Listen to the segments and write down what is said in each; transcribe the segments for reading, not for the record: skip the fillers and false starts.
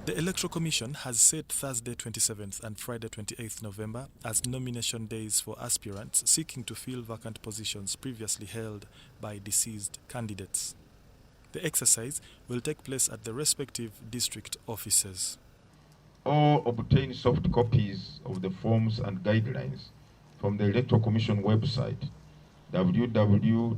The Electoral Commission has set Thursday 27th and Friday 28th November as nomination days for aspirants seeking to fill vacant positions previously held by deceased candidates. The exercise will take place at the respective district offices. Or obtain soft copies of the forms and guidelines from the Electoral Commission website www.ec.or.ug.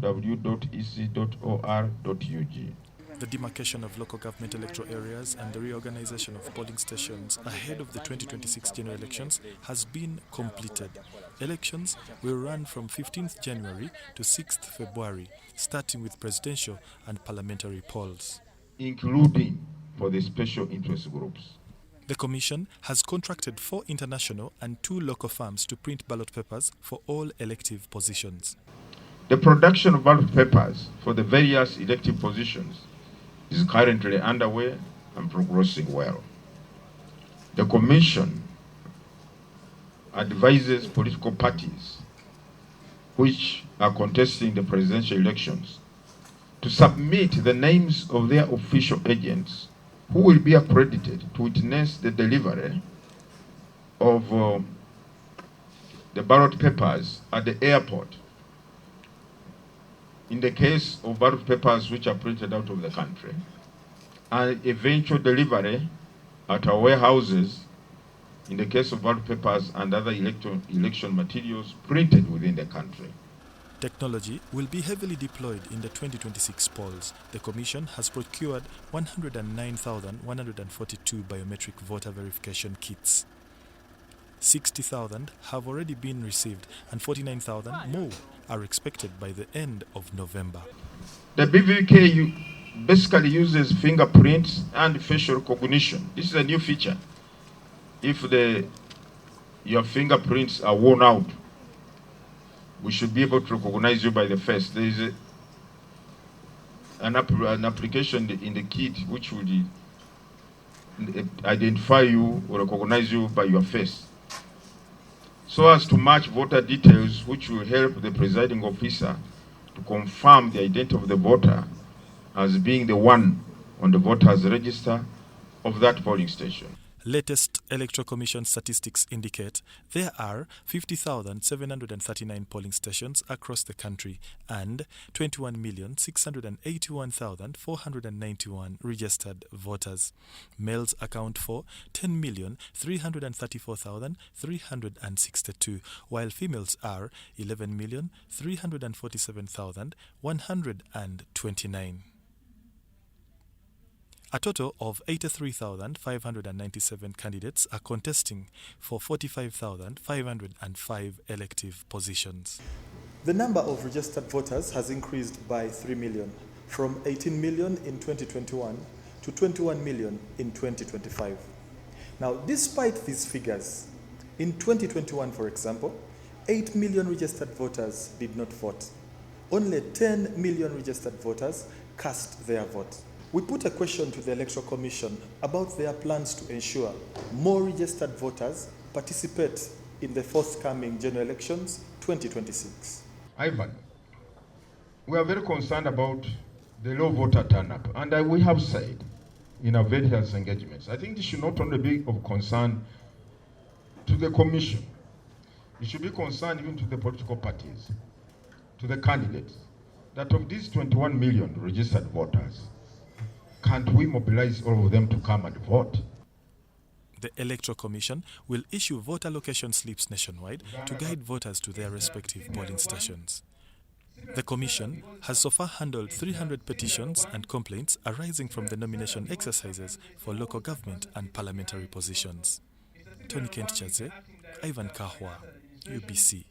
The demarcation of local government electoral areas and the reorganization of polling stations ahead of the 2026 general elections has been completed. Elections will run from 15th January to 6th February, starting with presidential and parliamentary polls, including for the special interest groups. The Commission has contracted 4 international and 2 local firms to print ballot papers for all elective positions. The production of ballot papers for the various elective positions is currently underway and progressing well. The Commission advises political parties which are contesting the presidential elections to submit the names of their official agents who will be accredited to witness the delivery of the ballot papers at the airport in the case of ballot papers which are printed out of the country, and eventual delivery at our warehouses in the case of ballot papers and other election materials printed within the country. Technology will be heavily deployed in the 2026 polls. The Commission has procured 109,142 biometric voter verification kits. 60,000 have already been received and 49,000 more are expected by the end of November. The BVK basically uses fingerprints and facial recognition. This is a new feature. If your fingerprints are worn out, we should be able to recognize you by the face. There is an application in the kit which will identify you or recognize you by your face, so as to match voter details, which will help the presiding officer to confirm the identity of the voter as being the one on the voters register of that polling station. Latest Electoral Commission statistics indicate there are 50,739 polling stations across the country and 21,681,491 registered voters. Males account for 10,334,362, while females are 11,347,129. A total of 83,597 candidates are contesting for 45,505 elective positions. The number of registered voters has increased by 3 million, from 18 million in 2021 to 21 million in 2025. Now, despite these figures, in 2021, for example, 8 million registered voters did not vote. Only 10 million registered voters cast their vote. We put a question to the Electoral Commission about their plans to ensure more registered voters participate in the forthcoming general elections 2026. Ivan, we are very concerned about the low voter turnout, and we have said in our various engagements, I think this should not only be of concern to the Commission, it should be concerned even to the political parties, to the candidates, that of these 21 million registered voters, can't we mobilize all of them to come and vote? The Electoral Commission will issue voter location slips nationwide to guide voters to their respective polling stations. The Commission has so far handled 300 petitions and complaints arising from the nomination exercises for local government and parliamentary positions. Tony Kent Chaze, Ivan Kahwa, UBC.